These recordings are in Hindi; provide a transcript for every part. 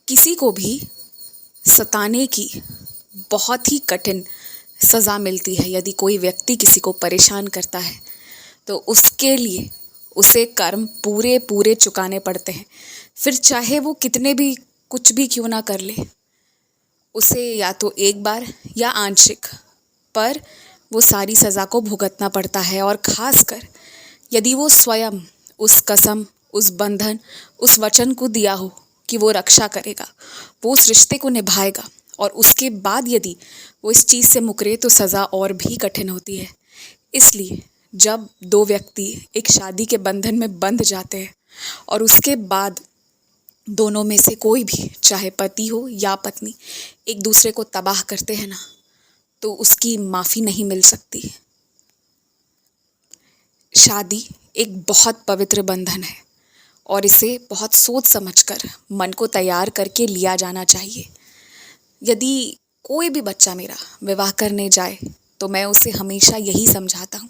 किसी को भी सताने की बहुत ही कठिन सज़ा मिलती है। यदि कोई व्यक्ति किसी को परेशान करता है तो उसके लिए उसे कर्म पूरे पूरे चुकाने पड़ते हैं। फिर चाहे वो कितने भी कुछ भी क्यों ना कर ले, उसे या तो एक बार या आंशिक पर वो सारी सज़ा को भुगतना पड़ता है। और ख़ासकर यदि वो स्वयं उस कसम, उस बंधन, उस वचन को दिया हो कि वो रक्षा करेगा, वो उस रिश्ते को निभाएगा, और उसके बाद यदि वो इस चीज़ से मुकरे तो सज़ा और भी कठिन होती है। इसलिए जब दो व्यक्ति एक शादी के बंधन में बंध जाते हैं और उसके बाद दोनों में से कोई भी, चाहे पति हो या पत्नी, एक दूसरे को तबाह करते हैं ना, तो उसकी माफ़ी नहीं मिल सकती। शादी एक बहुत पवित्र बंधन है और इसे बहुत सोच समझकर, मन को तैयार करके लिया जाना चाहिए। यदि कोई भी बच्चा मेरा विवाह करने जाए तो मैं उसे हमेशा यही समझाता हूँ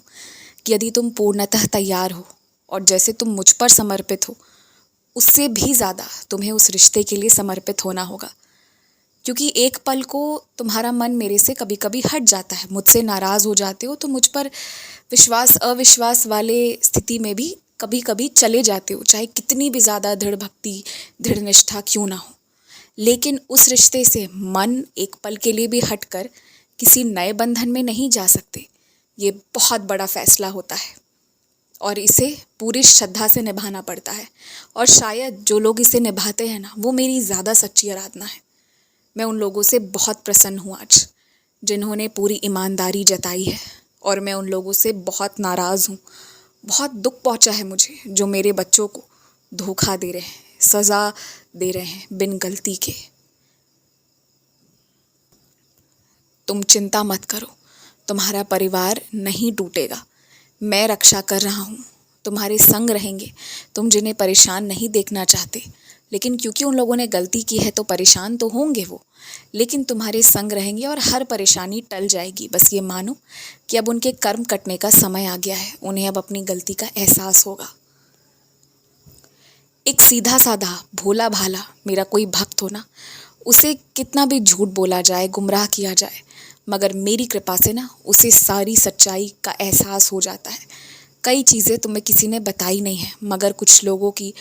कि यदि तुम पूर्णतः तैयार हो और जैसे तुम मुझ पर समर्पित हो, उससे भी ज़्यादा तुम्हें उस रिश्ते के लिए समर्पित होना होगा। क्योंकि एक पल को तुम्हारा मन मेरे से कभी कभी हट जाता है, मुझसे नाराज़ हो जाते हो, तो मुझ पर विश्वास अविश्वास वाले स्थिति में भी कभी कभी चले जाते हो, चाहे कितनी भी ज़्यादा दृढ़ भक्ति, दृढ़ निष्ठा क्यों ना हो। लेकिन उस रिश्ते से मन एक पल के लिए भी हटकर किसी नए बंधन में नहीं जा सकते। ये बहुत बड़ा फैसला होता है और इसे पूरी श्रद्धा से निभाना पड़ता है। और शायद जो लोग इसे निभाते हैं ना, वो मेरी ज़्यादा सच्ची आराधना है। मैं उन लोगों से बहुत प्रसन्न हूँ आज, जिन्होंने पूरी ईमानदारी जताई है, और मैं उन लोगों से बहुत नाराज़ हूँ। बहुत दुख पहुँचा है मुझे जो मेरे बच्चों को धोखा दे रहे हैं, सज़ा दे रहे हैं बिन गलती के। तुम चिंता मत करो, तुम्हारा परिवार नहीं टूटेगा। मैं रक्षा कर रहा हूँ, तुम्हारे संग रहेंगे। तुम जिन्हें परेशान नहीं देखना चाहते, लेकिन क्योंकि उन लोगों ने गलती की है तो परेशान तो होंगे वो, लेकिन तुम्हारे संग रहेंगे और हर परेशानी टल जाएगी। बस ये मानो कि अब उनके कर्म कटने का समय आ गया है, उन्हें अब अपनी गलती का एहसास होगा। एक सीधा साधा भोला भाला मेरा कोई भक्त हो ना, उसे कितना भी झूठ बोला जाए, गुमराह किया जाए, मगर मेरी कृपा से ना उसे सारी सच्चाई का एहसास हो जाता है। कई चीज़ें तुम्हें किसी ने बताई नहीं है, मगर कुछ लोगों की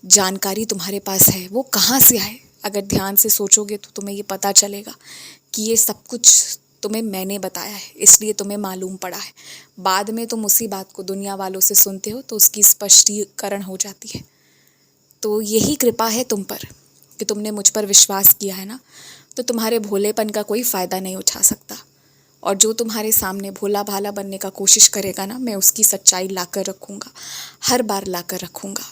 जानकारी तुम्हारे पास है। वो कहाँ से आए, अगर ध्यान से सोचोगे तो तुम्हें ये पता चलेगा कि ये सब कुछ तुम्हें मैंने बताया है, इसलिए तुम्हें मालूम पड़ा है। बाद में तुम उसी बात को दुनिया वालों से सुनते हो तो उसकी स्पष्टीकरण हो जाती है। तो यही कृपा है तुम पर कि तुमने मुझ पर विश्वास किया है ना, तो तुम्हारे भोलेपन का कोई फ़ायदा नहीं उठा सकता। और जो तुम्हारे सामने भोला भाला बनने का कोशिश करेगा ना, मैं उसकी सच्चाई लाकर रखूँगा, हर बार लाकर रखूँगा।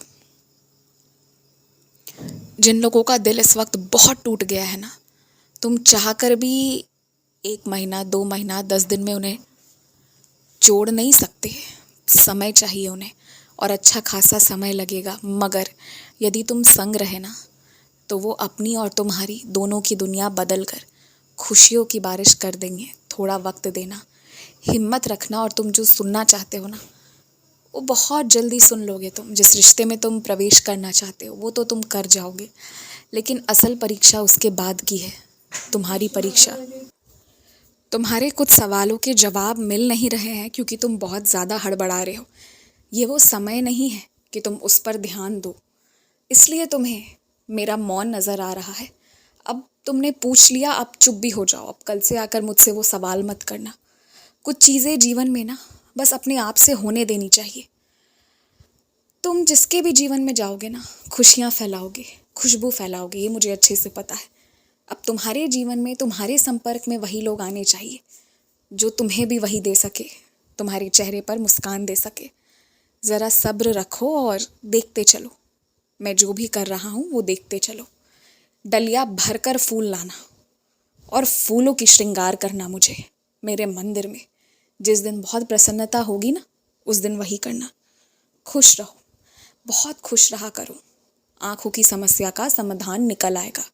जिन लोगों का दिल इस वक्त बहुत टूट गया है ना, तुम चाहकर भी 1 महीना, 2 महीना, 10 दिन में उन्हें जोड़ नहीं सकते। समय चाहिए उन्हें, और अच्छा खासा समय लगेगा। मगर यदि तुम संग रहे ना, तो वो अपनी और तुम्हारी दोनों की दुनिया बदल कर खुशियों की बारिश कर देंगे। थोड़ा वक्त देना, हिम्मत रखना, और तुम जो सुनना चाहते हो ना, वो बहुत जल्दी सुन लोगे। तुम जिस रिश्ते में तुम प्रवेश करना चाहते हो वो तो तुम कर जाओगे, लेकिन असल परीक्षा उसके बाद की है, तुम्हारी परीक्षा। तुम्हारे कुछ सवालों के जवाब मिल नहीं रहे हैं क्योंकि तुम बहुत ज़्यादा हड़बड़ा रहे हो। ये वो समय नहीं है कि तुम उस पर ध्यान दो, इसलिए तुम्हें मेरा मौन नज़र आ रहा है। अब तुमने पूछ लिया, अब चुप भी हो जाओ। अब कल से आकर मुझसे वो सवाल मत करना। कुछ चीज़ें जीवन में ना बस अपने आप से होने देनी चाहिए। तुम जिसके भी जीवन में जाओगे ना, खुशियाँ फैलाओगे, खुशबू फैलाओगे, ये मुझे अच्छे से पता है। अब तुम्हारे जीवन में, तुम्हारे संपर्क में वही लोग आने चाहिए जो तुम्हें भी वही दे सके, तुम्हारे चेहरे पर मुस्कान दे सके। ज़रा सब्र रखो और देखते चलो। मैं जो भी कर रहा हूँ वो देखते चलो। डलिया भरकर फूल लाना और फूलों की श्रृंगार करना मुझे मेरे मंदिर में। जिस दिन बहुत प्रसन्नता होगी ना, उस दिन वही करना। खुश रहो, बहुत खुश रहा करो। आँखों की समस्या का समाधान निकल आएगा।